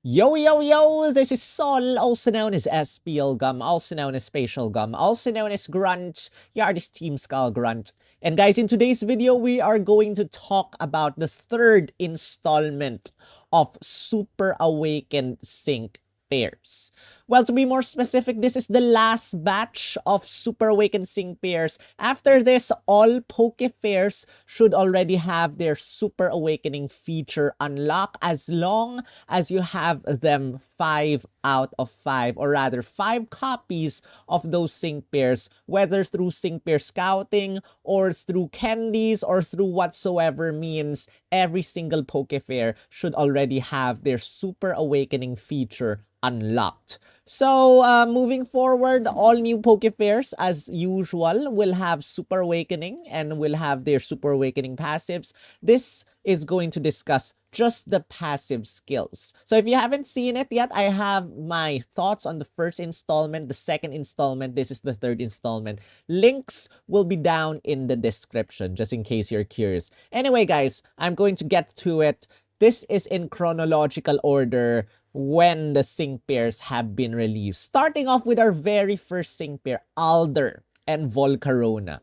Yo, yo, yo, this is Sol, also known as SPL Gum, also known as Spatial Gum, also known as Grunt, Yardis Team Skull Grunt. And guys, in today's video, we are going to talk about the third installment of Super Awakened Sync pairs. Well, to be more specific, this is the last batch of Super Awakened Sync pairs. After this, all Poke Fairs should already have their Super Awakening feature unlocked as long as you have them 5 out of 5, or rather 5 copies of those sync pairs, whether through sync pair scouting or through candies or through whatsoever means. Every single Poke Fair should already have their Super Awakening feature unlocked. So, moving forward, all new Poke Fairs, as usual, will have Super Awakening and will have their Super Awakening passives. This is going to discuss just the passive skills. So if you haven't seen it yet, I have my thoughts on the first installment, the second installment. This is the third installment. Links will be down in the description, just in case you're curious. Anyway, guys, I'm going to get to it. This is in chronological order when the sync pairs have been released. Starting off with our very first sync pair, Alder and Volcarona.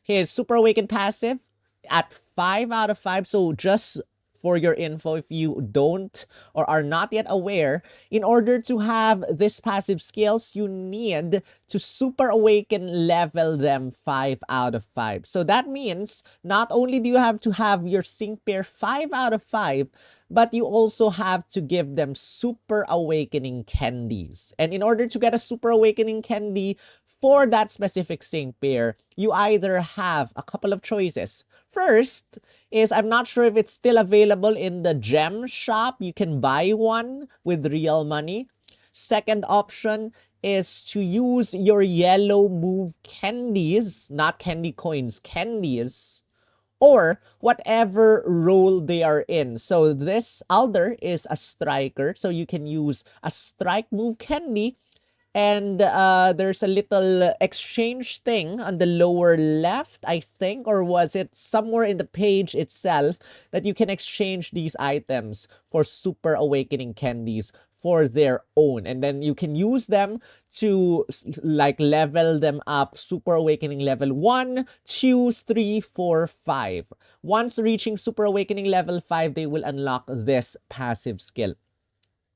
His Super Awakened passive at 5 out of 5. So just for your info, if you don't or are not yet aware, in order to have this passive skills, you need to Super Awaken level them 5 out of 5. So that means not only do you have to have your sync pair 5 out of 5, but you also have to give them Super Awakening candies. And in order to get a Super Awakening candy for that specific sync pair, you either have a couple of choices. First is, I'm not sure if it's still available in the gem shop. You can buy one with real money. Second option is to use your yellow move candies, not candy coins, candies, or whatever role they are in. So this Alder is a striker, so you can use a strike move candy. And there's a little exchange thing on the lower left, I think, or was it somewhere in the page itself, that you can exchange these items for Super Awakening candies for their own. And then you can use them to like level them up. Super Awakening level 1, 2, 3, 4, 5. Once reaching Super Awakening level 5, they will unlock this passive skill.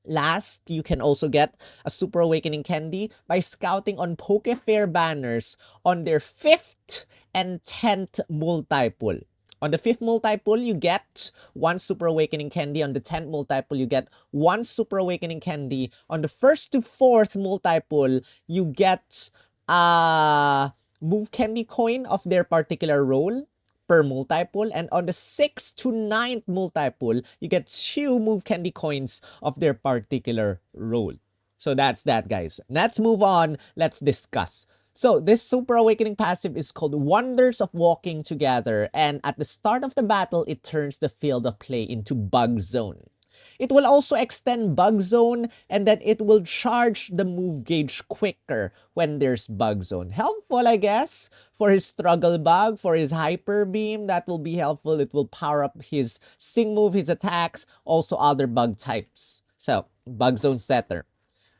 Last, you can also get a Super Awakening candy by scouting on Poke Fair banners on their 5th and 10th multi-pull. On the 5th multi-pull, you get 1 Super Awakening candy. On the 10th multi-pull, you get 1 Super Awakening candy. On the 1st to 4th multi-pull, you get a move candy coin of their particular role per multi-pull, and on the 6th to 9th multi-pull, you get 2 move candy coins of their particular role. So that's that, guys. Let's move on. Let's discuss. So this Super Awakening passive is called Wonders of Walking Together, and at the start of the battle, it turns the field of play into Bug Zone. It will also extend Bug Zone, and then it will charge the move gauge quicker when there's Bug Zone. Helpful, I guess, for his Struggle Bug, for his Hyper Beam. That will be helpful. It will power up his Sing move, his attacks, also other bug types. So, Bug Zone setter.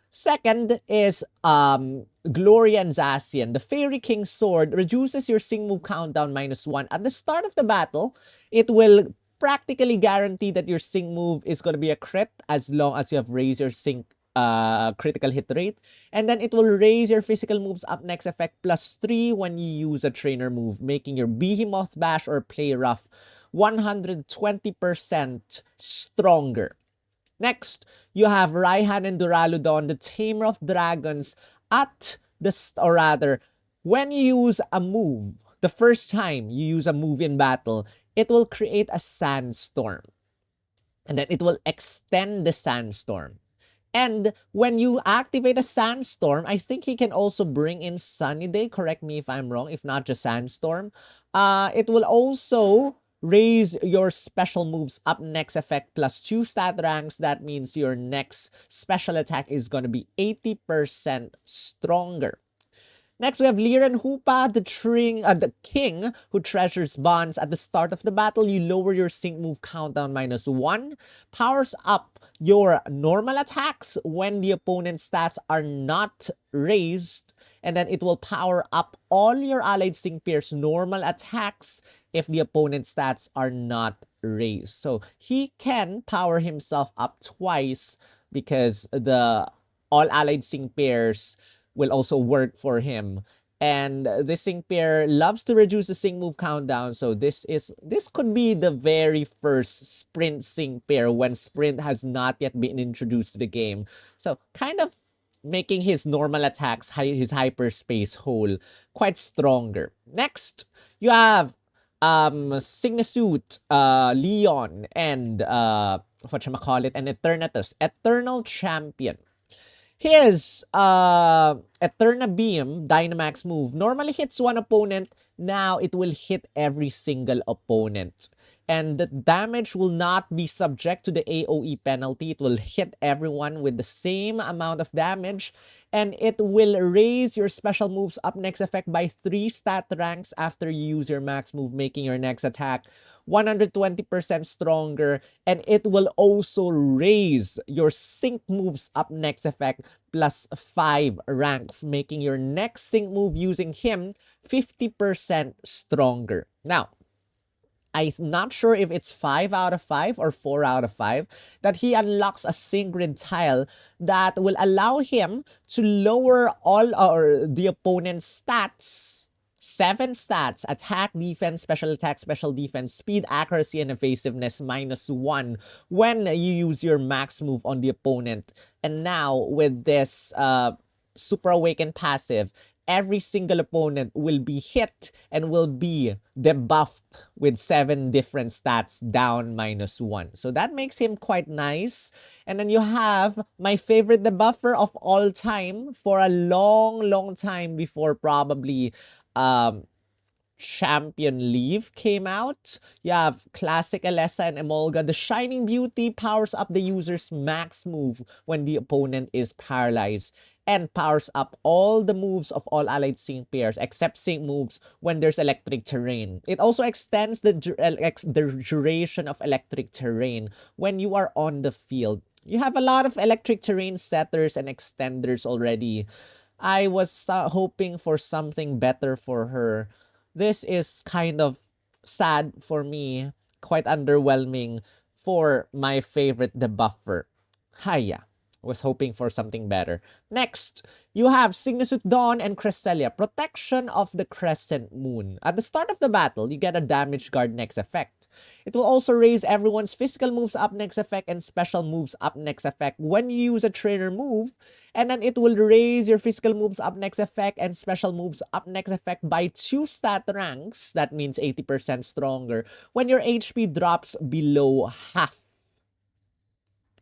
Second is Glory and Zacian. The Fairy King Sword reduces your Sing move countdown -1. At the start of the battle, it will practically guarantee that your Sing move is going to be a crit as long as you have raised your Sing critical hit rate. And then it will raise your physical moves up next effect +3 when you use a trainer move, making your Behemoth Bash or Play Rough 120% stronger. Next, you have Raihan and Duraludon, the Tamer of Dragons, when you use a move, the first time you use a move in battle, it will create a sandstorm. And then it will extend the sandstorm. And when you activate a sandstorm, I think he can also bring in Sunny Day. Correct me if I'm wrong, if not just sandstorm. It will also raise your special moves up next effect +2 stat ranks. That means your next special attack is going to be 80% stronger. Next, we have Leer and Hoopa, the king who treasures bonds. At the start of the battle, you lower your sync move countdown -1, powers up your normal attacks when the opponent's stats are not raised, and then it will power up all your allied sync pairs' normal attacks if the opponent's stats are not raised. So he can power himself up twice because the all allied sync pairs will also work for him. And this sync pair loves to reduce the sync move countdown. So this could be the very first sprint sync pair when sprint has not yet been introduced to the game. So kind of making his normal attacks, his hyperspace hole, quite stronger. Next, you have Signusuit, Leon, and whatchamacallit, and Eternatus, Eternal Champion. His Eterna Beam Dynamax move normally hits one opponent. Now it will hit every single opponent. And the damage will not be subject to the AoE penalty. It will hit everyone with the same amount of damage. And it will raise your special moves up next effect by 3 stat ranks after you use your max move, making your next attack 120% stronger. And it will also raise your sync moves up next effect plus 5 ranks, making your next sync move using him 50% stronger. Now, I'm not sure if it's 5 out of 5 or 4 out of 5 that he unlocks a sync grid tile that will allow him to lower all or the opponent's stats. 7 stats: attack, defense, special attack, special defense, speed, accuracy, and evasiveness -1 when you use your max move on the opponent. And now with this Super Awaken passive, every single opponent will be hit and will be debuffed with 7 different stats down -1. So that makes him quite nice. And then you have my favorite debuffer of all time for a long time before probably Champion Leaf came out. You have Classic Alessa and Emolga. The Shining Beauty powers up the user's max move when the opponent is paralyzed, and powers up all the moves of all allied sync pairs except sync moves when there's electric terrain. It also extends the duration of electric terrain when you are on the field. You have a lot of electric terrain setters and extenders already. I was hoping for something better for her. This is kind of sad for me, quite underwhelming for my favorite debuffer. Hiya. Was hoping for something better. Next, you have Signusuit Dawn and Cresselia, Protection of the Crescent Moon. At the start of the battle, you get a damage guard next effect. It will also raise everyone's physical moves up next effect and special moves up next effect when you use a trainer move. And then it will raise your physical moves up next effect and special moves up next effect by 2 stat ranks. That means 80% stronger when your HP drops below half.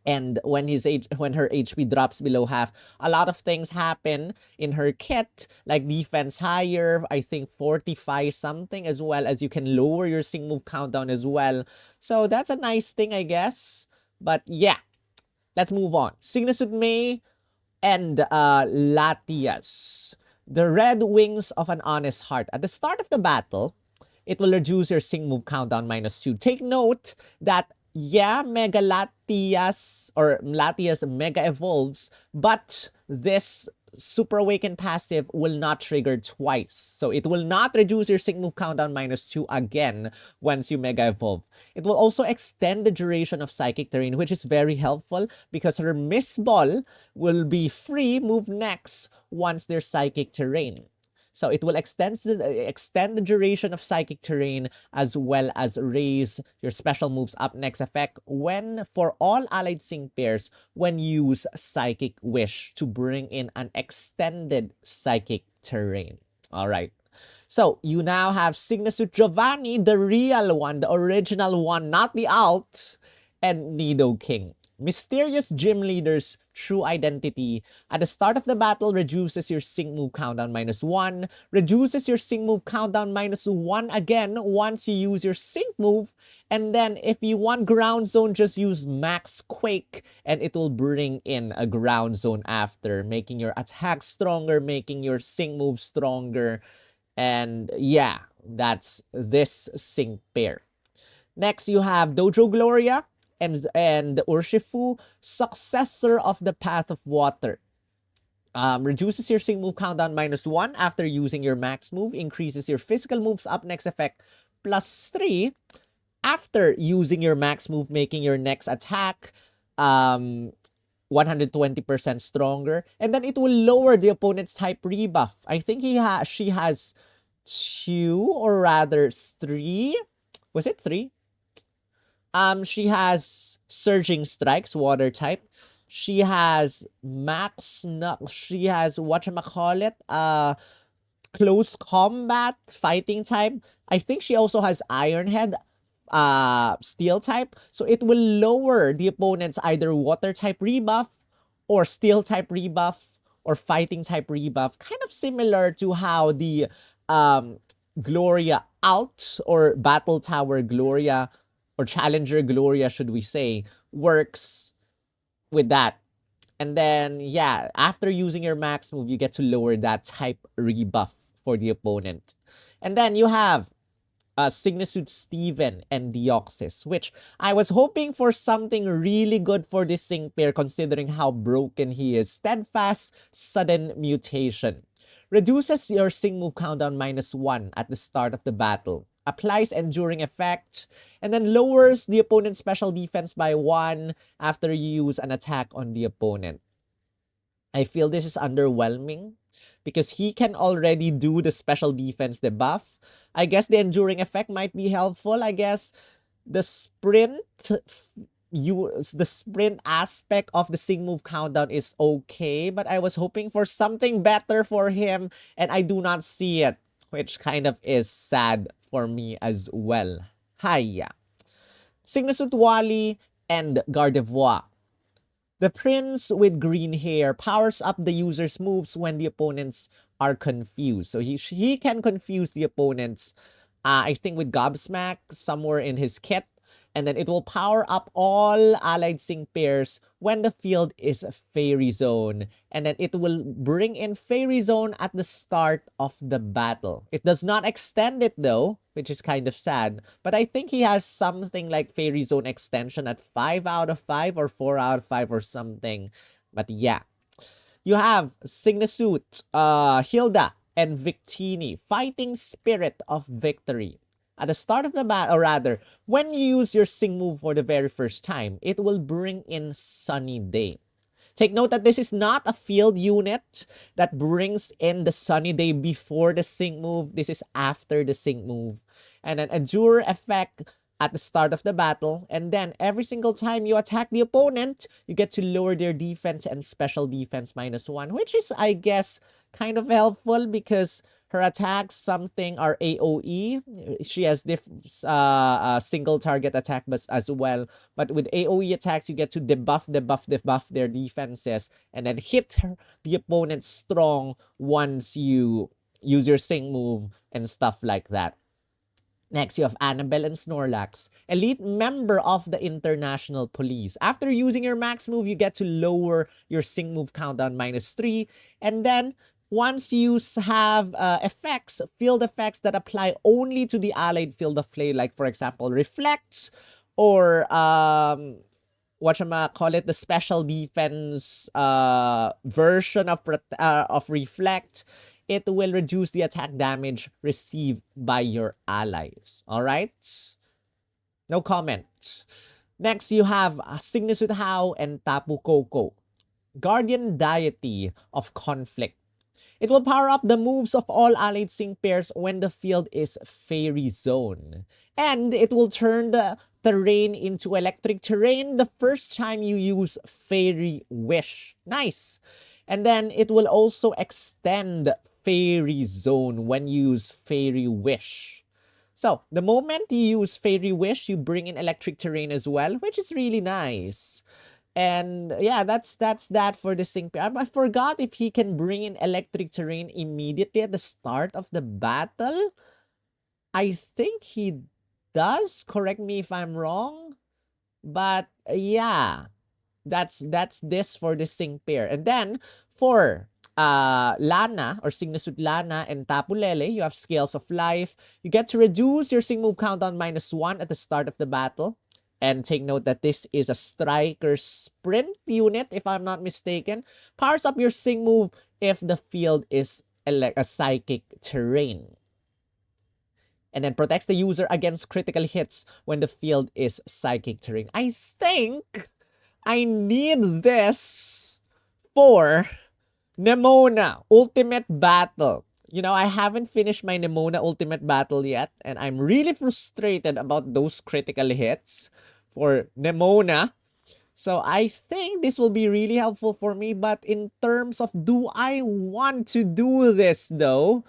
And when her HP drops below half, a lot of things happen in her kit, like defense higher, I think 45 something, as well as you can lower your sync move countdown as well. So that's a nice thing, I guess. But yeah, let's move on. Signusuit May and Latias. The Red Wings of an Honest Heart. At the start of the battle, it will reduce your sync move countdown -2. Take note that yeah, Mega Latias or Latias Mega evolves, but this Super Awaken passive will not trigger twice. So it will not reduce your sync move countdown -2 again once you Mega evolve. It will also extend the duration of Psychic Terrain, which is very helpful because her Miss Ball will be free move next once there's Psychic Terrain. So it will extend the duration of Psychic Terrain as well as raise your special moves up next effect when for all allied sync pairs when you use Psychic Wish to bring in an extended Psychic Terrain. Alright. So you now have Signusuit Giovanni, the real one, the original one, not the alt, and Nidoking. Mysterious Gym Leader's true identity. At the start of the battle, reduces your sync move countdown -1, reduces your sync move countdown -1 again once you use your sync move, and then if you want ground zone, just use Max Quake, and it will bring in a ground zone after, making your attack stronger, making your sync move stronger, and yeah, that's this sync pair. Next, you have Dojo Gloria and the Urshifu, successor of the Path of Water. Reduces your sync move countdown -1 after using your max move. Increases your physical moves up next effect +3 after using your max move, making your next attack 120% stronger. And then it will lower the opponent's type rebuff. I think she has 2 or rather 3. Was it 3? She has Surging Strikes, water type. She has she has whatchamacallit, Close Combat, fighting type. I think she also has Iron Head, steel type. So it will lower the opponent's either water type rebuff or steel type rebuff or fighting type rebuff. Kind of similar to how the Gloria Alt or Battle Tower Gloria or Challenger Gloria, should we say, works with that. And then, yeah, after using your max move, you get to lower that type rebuff for the opponent. And then you have Signasuit Steven and Deoxys, which I was hoping for something really good for this sync pair considering how broken he is. Steadfast Sudden Mutation. Reduces your sync move countdown -1 at the start of the battle. Applies Enduring Effect, and then lowers the opponent's special defense by 1 after you use an attack on the opponent. I feel this is underwhelming because he can already do the special defense debuff. I guess the Enduring Effect might be helpful. I guess the sprint aspect of the sync move countdown is okay, but I was hoping for something better for him and I do not see it, which kind of is sad for me as well. Hiya. Signasuit Wally and Gardevoir. The prince with green hair powers up the user's moves when the opponents are confused. So he can confuse the opponents, I think with Gobsmack somewhere in his kit. And then it will power up all allied sync pairs when the field is Fairy Zone. And then it will bring in Fairy Zone at the start of the battle. It does not extend it though, which is kind of sad. But I think he has something like Fairy Zone extension at 5 out of 5 or 4 out of 5 or something. But yeah. You have Signasuit, Hilda, and Victini, Fighting Spirit of Victory. At the start of the battle, or rather, when you use your sync move for the very first time, it will bring in Sunny Day. Take note that this is not a field unit that brings in the Sunny Day before the sync move. This is after the sync move. And an Endure effect at the start of the battle. And then every single time you attack the opponent, you get to lower their defense and special defense -1, which is, I guess, kind of helpful because her attacks, something are AoE. She has single target attack as well. But with AoE attacks, you get to debuff their defenses and then hit the opponent strong once you use your sync move and stuff like that. Next, you have Annabelle and Snorlax, elite member of the International Police. After using your max move, you get to lower your sync move countdown -3. And then once you have field effects that apply only to the allied field of play, like for example, Reflects or the special defense version of Reflect, it will reduce the attack damage received by your allies. All right? No comment. Next, you have Signasuit Hao and Tapu Koko, Guardian Deity of Conflict. It will power up the moves of all allied sync pairs when the field is Fairy Zone. And it will turn the terrain into electric terrain the first time you use Fairy Wish. Nice! And then it will also extend Fairy Zone when you use Fairy Wish. So, the moment you use Fairy Wish, you bring in electric terrain as well, which is really nice. And yeah, that's that for the sync pair. I forgot if he can bring in electric terrain immediately at the start of the battle. I think he does. Correct me if I'm wrong. But yeah, that's this for the sync pair. And then for Lana or Signasuit Lana and Tapu Lele, you have Scales of Life. You get to reduce your sync move countdown -1 at the start of the battle. And take note that this is a striker sprint unit, if I'm not mistaken. Powers up your Sing move if the field is a psychic terrain. And then protects the user against critical hits when the field is psychic terrain. I think I need this for Nemona Ultimate Battle. You know, I haven't finished my Nemona Ultimate Battle yet, and I'm really frustrated about those critical hits for Nemona. So I think this will be really helpful for me, but in terms of do I want to do this though?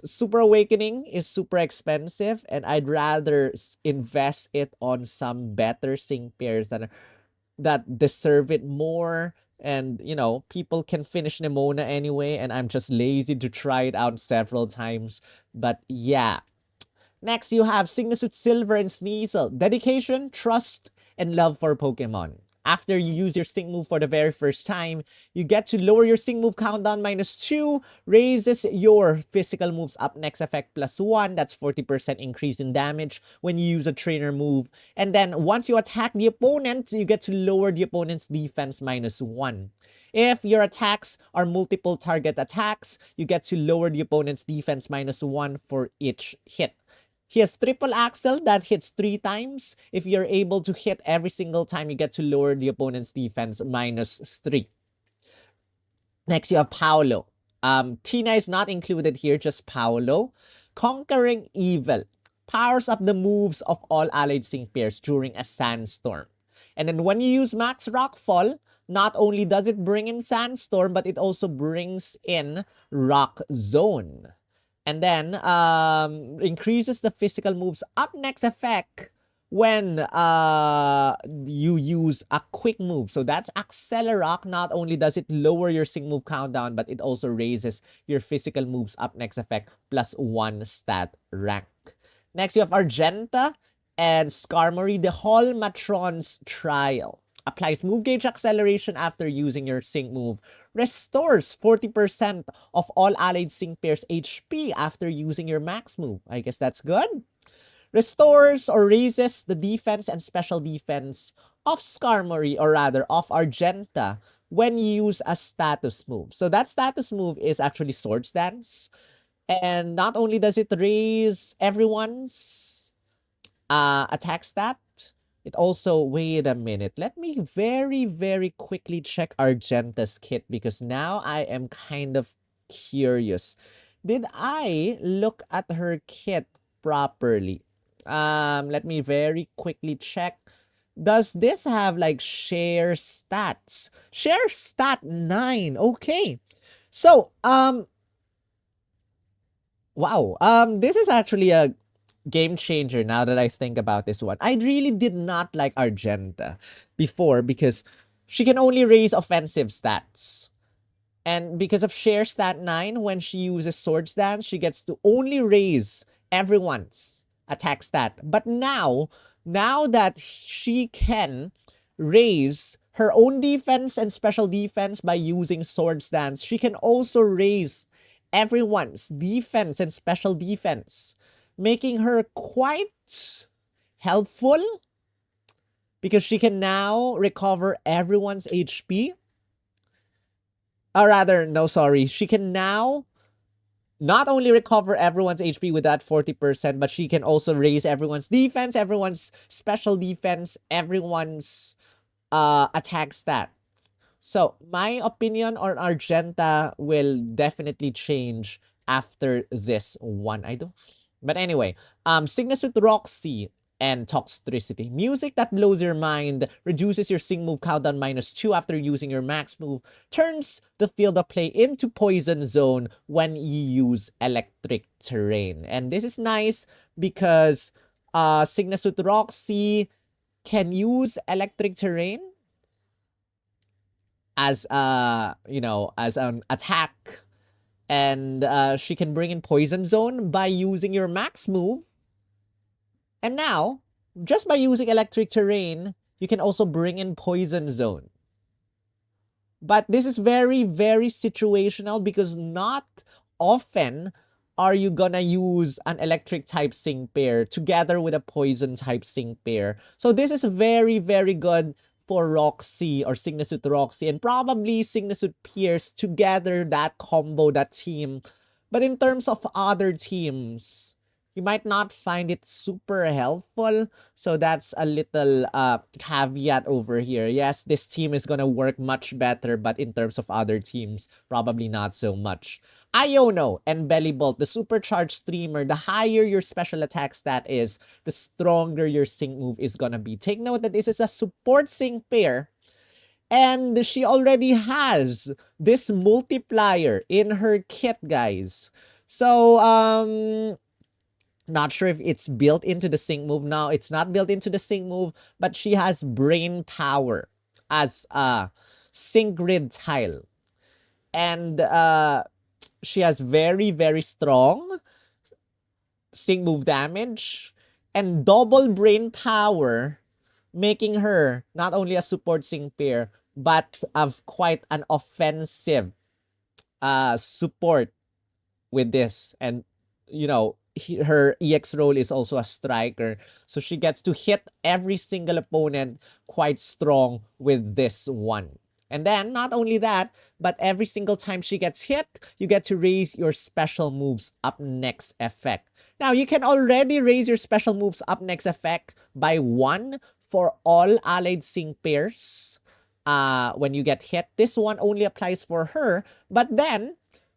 Super Awakening is super expensive, and I'd rather invest it on some better Sing pairs that deserve it more. And, you know, people can finish Nemona anyway, and I'm just lazy to try it out several times. But yeah. Next, you have Signusuit Silver and Sneasel. Dedication, trust, and love for Pokemon. After you use your Sing move for the very first time, you get to lower your Sing move countdown -2, raises your physical moves up next effect +1. That's 40% increase in damage when you use a trainer move. And then once you attack the opponent, you get to lower the opponent's defense -1. If your attacks are multiple target attacks, you get to lower the opponent's defense -1 for each hit. He has triple axle that hits 3 times. If you're able to hit every single time, you get to lower the opponent's defense -3. Next, you have Paolo. Tina is not included here, just Paolo. Conquering Evil. Powers up the moves of all allied Sing pairs during a sandstorm. And then when you use Max Rockfall, not only does it bring in Sandstorm, but it also brings in Rock Zone. And then increases the physical moves up next effect when you use a quick move. So that's Accelerock. Not only does it lower your Sing move countdown, but it also raises your physical moves up next effect +1 stat rank. Next, you have Argenta and Skarmory, the Hallmatron's Trial. Applies move gauge acceleration after using your Sing move. Restores 40% of all allied Sing pairs HP after using your max move. I guess that's good. Restores or raises the defense and special defense of Skarmory, or rather of Argenta, when you use a status move. So that status move is actually Swords Dance. And not only does it raise everyone's attack stat, it also, wait a minute, let me very, very quickly check Argenta's kit, because now I am kind of curious. Did I look at her kit properly? Let me very quickly check. Does this have like share stats? Share stat 9. Okay. So, wow. This is actually a game changer now that I think about this one. I really did not like Argenta before because she can only raise offensive stats. And because of share stat 9, when she uses Swords Dance, she gets to only raise everyone's attack stat. But now that she can raise her own defense and special defense by using Swords Dance, she can also raise everyone's defense and special defense, making her quite helpful because she can now recover everyone's HP. Or rather, no, sorry. She can now not only recover everyone's HP with that 40%, but she can also raise everyone's defense, everyone's special defense, everyone's attack stat. So, my opinion on Argenta will definitely change after this one. But anyway, Signusuit Roxy and Toxicitry. Music that blows your mind, reduces your Sing move countdown -2 after using your max move, turns the field of play into Poison Zone when you use Electric Terrain. And this is nice because Signusuit Roxy can use Electric Terrain as as an attack. And she can bring in Poison Zone by using your max move. And now, just by using Electric Terrain, you can also bring in Poison Zone. But this is very, very situational because not often are you gonna use an electric type sync pair together with a poison type sync pair? So this is very, very good for Roxy or Signusuit Roxy and probably Signusuit Pierce together, that combo, that team. But in terms of other teams, you might not find it super helpful. So that's a little caveat over here. Yes, this team is gonna work much better, but in terms of other teams, probably not so much. Iono and Bellybolt, the supercharged streamer, the higher your special attack stat is, the stronger your sync move is gonna be. Take note that this is a support sync pair, and she already has this multiplier in her kit, guys. So, not sure if it's built into the sync move now. It's not built into the sync move, but she has brain power as a sync grid tile. And, she has very, very strong sync move damage and double brain power, making her not only a support sync pair, but of quite an offensive support with this. And, you know, her EX role is also a striker. So she gets to hit every single opponent quite strong with this one. And then, not only that, but every single time she gets hit, you get to raise your special moves up next effect. Now, you can already raise your special moves up next effect by 1 for all allied sync pairs when you get hit. This one only applies for her. But then,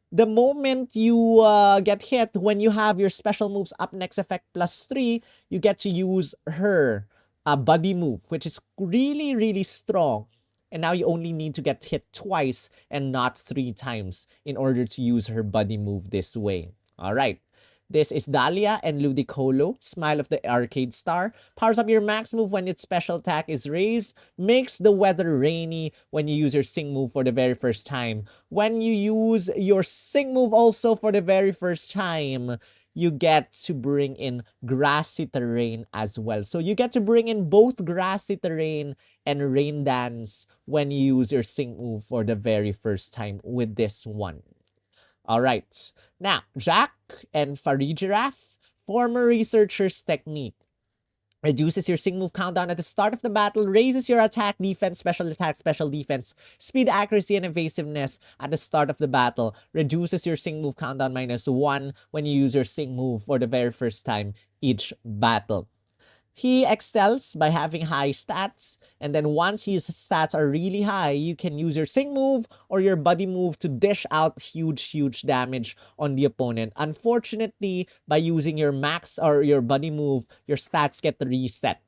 the moment you get hit, when you have your special moves up next effect plus 3, you get to use her buddy move, which is really, really strong. And now you only need to get hit twice and not 3 times in order to use her buddy move this way. All right. This is Dahlia and Ludicolo, Smile of the Arcade Star. Powers up your max move when its special attack is raised. Makes the weather rainy when you use your sync move for the very first time. When you use your sync move also for the very first time, you get to bring in grassy terrain as well. So you get to bring in both grassy terrain and rain dance when you use your sync move for the very first time with this one. All right. Now, Jack and Farigiraf, former researcher's technique. Reduces your sync move countdown at the start of the battle, raises your attack, defense, special attack, special defense, speed, accuracy, and evasiveness at the start of the battle. Reduces your sync move countdown -1 when you use your sync move for the very first time each battle. He excels by having high stats, and then once his stats are really high, you can use your sync move or your buddy move to dish out huge damage on the opponent. Unfortunately, by using your max or your buddy move, your stats get reset.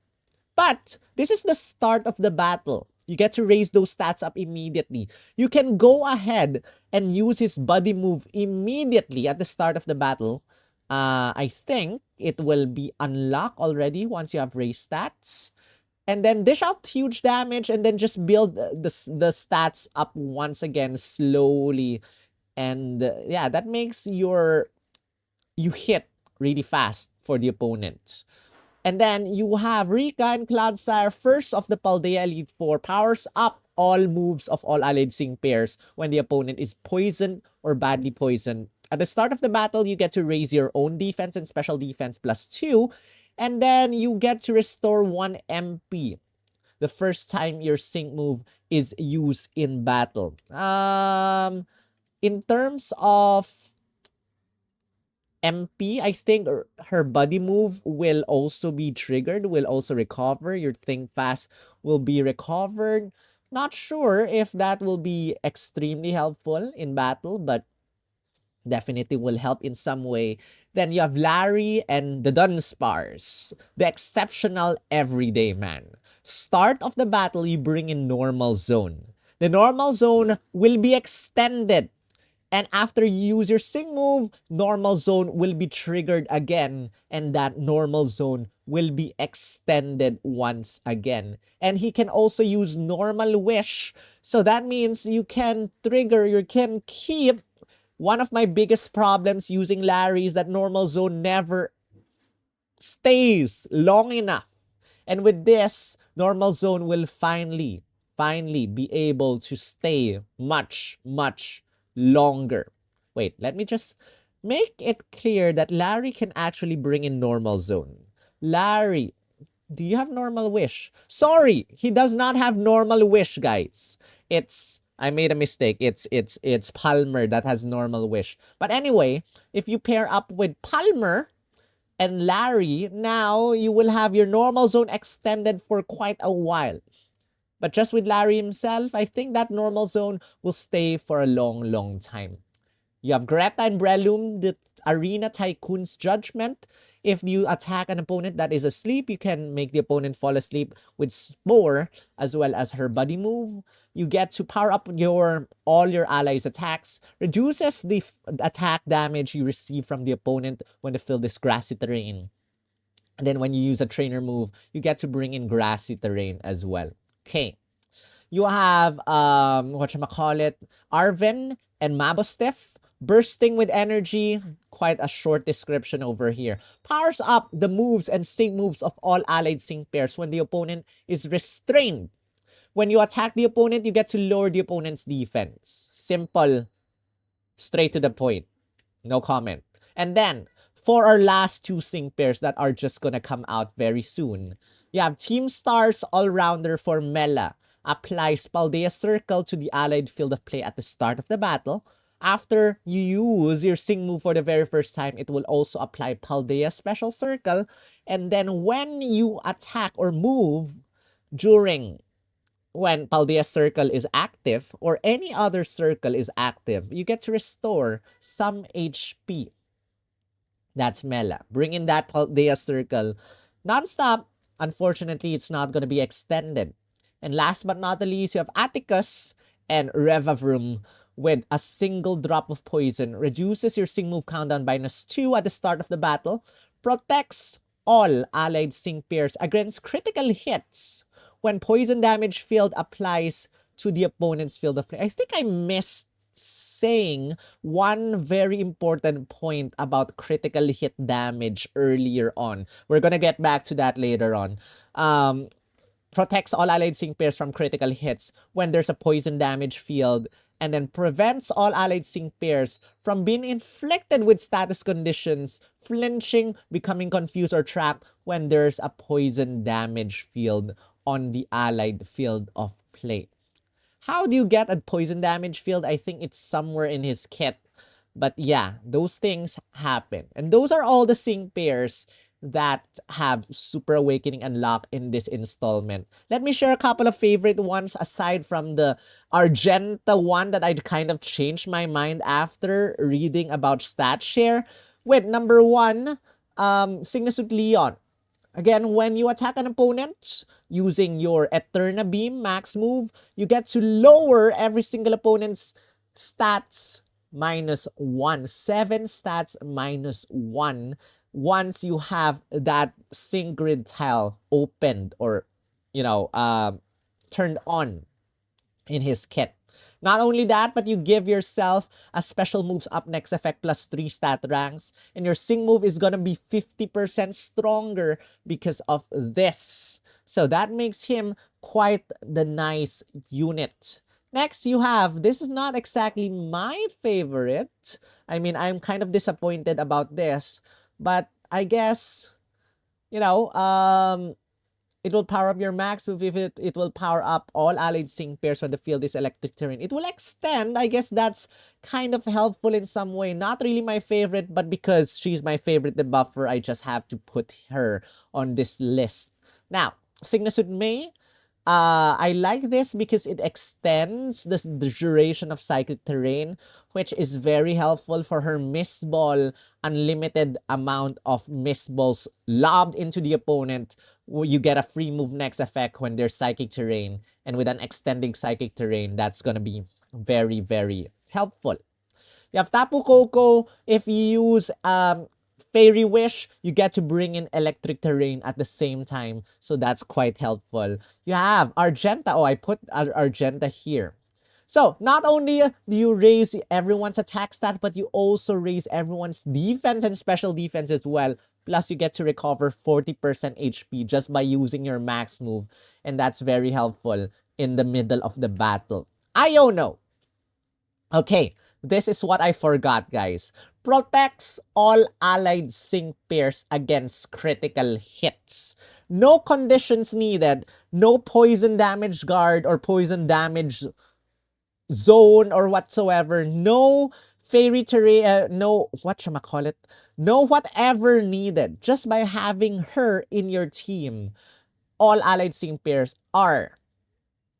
But this is the start of the battle. You get to raise those stats up immediately. You can go ahead and use his buddy move immediately at the start of the battle. I think it will be unlocked already once you have raised stats. And then dish out huge damage and then just build the stats up once again slowly. And yeah, that makes you hit really fast for the opponent. And then you have Rika and Clodsire, first of the Paldea Elite Four, powers up all moves of all allied sync pairs when the opponent is poisoned or badly poisoned. At the start of the battle, you get to raise your own defense and special defense +2. And then you get to restore 1 MP the first time your sync move is used in battle. In terms of MP, I think her buddy move will also be triggered, will also recover. Your Think Fast will be recovered. Not sure if that will be extremely helpful in battle, but definitely will help in some way. Then you have Larry and the Dunsparce, the exceptional everyday man. Start of the battle, you bring in normal zone. The normal zone will be extended. And after you use your sync move, normal zone will be triggered again. And that normal zone will be extended once again. And he can also use normal wish. So that means you can trigger, you can keep. One of my biggest problems using Larry is that normal zone never stays long enough. And with this, normal zone will finally be able to stay much longer. Wait, let me just make it clear that Larry can actually bring in normal zone. Larry, do you have normal wish? Sorry, he does not have normal wish, guys. I made a mistake. It's Palmer that has normal wish. But anyway, if you pair up with Palmer and Larry, now you will have your normal zone extended for quite a while. But just with Larry himself, I think that normal zone will stay for a long, long time. You have Greta and Breloom, the Arena Tycoon's Judgment. If you attack an opponent that is asleep, you can make the opponent fall asleep with Spore, as well as her buddy move. You get to power up all your allies' attacks, reduces the attack damage you receive from the opponent when the field is grassy terrain. And then when you use a trainer move, you get to bring in grassy terrain as well. Okay. You have, whatchamacallit, Arven and Mabosstiff. Bursting with energy, quite a short description over here. Powers up the moves and sync moves of all allied sync pairs when the opponent is restrained. When you attack the opponent, you get to lower the opponent's defense. Simple, straight to the point. No comment. And then, for our last two sync pairs that are just gonna come out very soon, you have Team Star's All-Rounder for Mela. Applies Paldea's Circle to the allied field of play at the start of the battle. After you use your Sing move for the very first time, it will also apply Paldea's Special Circle. And then when you attack or move when Paldea's Circle is active or any other circle is active, you get to restore some HP. That's Mela. Bring in that Paldea's Circle non-stop. Unfortunately, it's not going to be extended. And last but not the least, you have Atticus and Revavroom with a single drop of poison. Reduces your Sing move countdown by -2 at the start of the battle. Protects all allied Sing pairs against critical hits when poison damage field applies to the opponent's field of play. I think I missed saying one very important point about critical hit damage earlier on. We're gonna get back to that later on. Protects all allied sync pairs from critical hits when there's a poison damage field, and then prevents all allied sync pairs from being inflicted with status conditions, flinching, becoming confused, or trapped when there's a poison damage field on the allied field of play. How do you get a poison damage field? I think it's somewhere in his kit. But yeah, those things happen. And those are all the sync pairs that have Super Awakening unlocked in this installment. Let me share a couple of favorite ones aside from the Argenta one that I'd kind of changed my mind after reading about stat share. With number 1, Signatud Leon. Again, when you attack an opponent using your Eterna Beam max move, you get to lower every single opponent's stats -1. 7 stats -1 once you have that sync grid tile opened or, turned on in his kit. Not only that, but you give yourself a special moves up next effect +3 stat ranks, and your Sing move is gonna be 50% stronger because of this. So that makes him quite the nice unit. Next, you have, this is not exactly my favorite. I mean, I'm kind of disappointed about this, but I guess, it will power up your max move if it will power up all allied sync pairs when the field is electric terrain. It will extend. I guess that's kind of helpful in some way. Not really my favorite, but because she's my favorite debuffer, I just have to put her on this list. Now, Signatud May. I like this because it extends the duration of Psychic Terrain, which is very helpful for her Miss Ball, unlimited amount of Miss Balls lobbed into the opponent. You get a free move next effect when there's Psychic Terrain, and with an extending Psychic Terrain, that's gonna be very, very helpful. You have Tapu Koko. If you use Fairy Wish, you get to bring in Electric Terrain at the same time. So that's quite helpful. You have Argenta. Oh, I put Argenta here. So not only do you raise everyone's attack stat, but you also raise everyone's defense and special defense as well. Plus, you get to recover 40% HP just by using your max move. And that's very helpful in the middle of the battle. Iono. Okay. This is what I forgot, guys. protects all allied sync pairs against critical hits. No conditions needed, no poison damage guard or poison damage zone or whatsoever, no fairy terrain, no whatchamacallit, no whatever needed. Just by having her in your team, all allied sync pairs are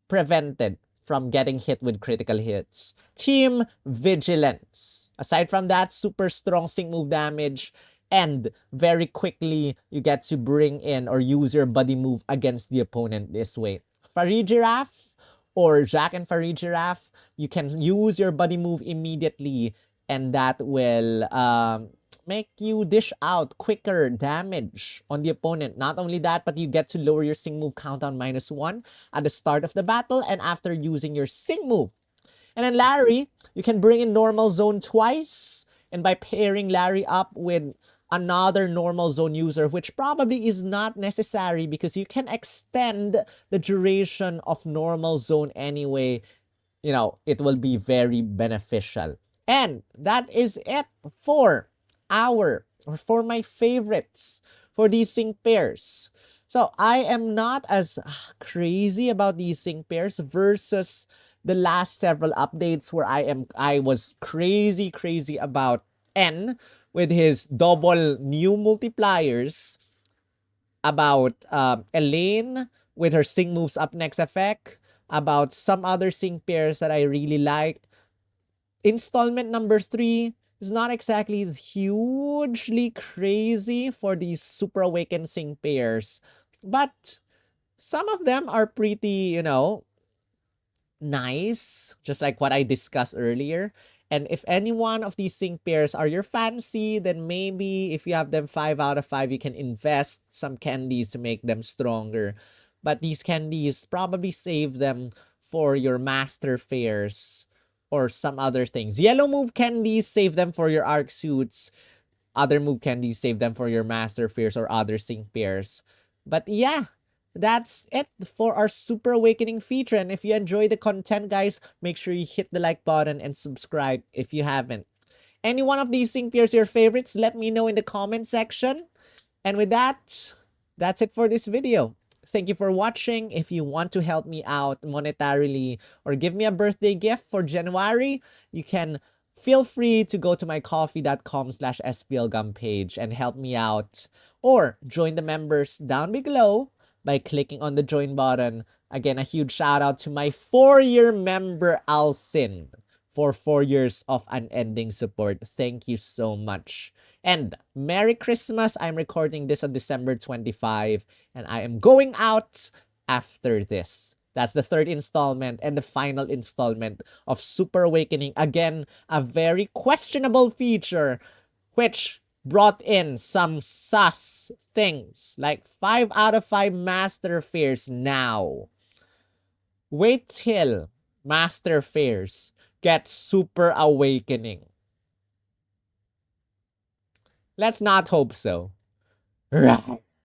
prevented from getting hit with critical hits. Team Vigilance. Aside from that, super strong sync move damage, and very quickly you get to bring in or use your buddy move against the opponent this way. Farigiraf or Jack and Farigiraf, you can use your buddy move immediately, and that will make you dish out quicker damage on the opponent. Not only that, but you get to lower your sync move countdown -1 at the start of the battle and after using your sync move. And then Larry, you can bring in normal zone twice, and by pairing Larry up with another normal zone user, which probably is not necessary because you can extend the duration of normal zone anyway, you know, it will be very beneficial. And that is it for for my favorites for these sync pairs. So I am not as crazy about these sync pairs versus the last several updates where I was crazy about N with his double new multipliers, about Elaine with her sync moves up next effect, about some other sync pairs that I really liked. Installment number 3 is not exactly hugely crazy for these Super Awakened sync pairs, but some of them are pretty, you know, nice, just like what I discussed earlier. And if any one of these sync pairs are your fancy, then maybe if you have them 5 out of 5, you can invest some candies to make them stronger. But these candies probably save them for your master fairs or some other things. Yellow move candies, save them for your arc suits. Other move candies, save them for your master fairs or other sync pairs. But yeah, that's it for our Super Awakening feature. And if you enjoy the content, guys, make sure you hit the like button and subscribe if you haven't. Any one of these sync pairs your favorites, let me know in the comment section. And with that, that's it for this video. Thank you for watching. If you want to help me out monetarily or give me a birthday gift for January, you can feel free to go to my coffee.com/splgum page and help me out, or join the members down below by clicking on the join button. Again, a huge shout out to my 4-year member Alcin for 4 years of unending support. Thank you so much. And Merry Christmas. I'm recording this on December 25, and I am going out after this. That's the 3rd installment and the final installment of Super Awakening. Again, a very questionable feature, which brought in some sus things, like 5 out of 5 Master Fairs now. Wait till Master Fairs get Super Awakening. Let's not hope so. Right.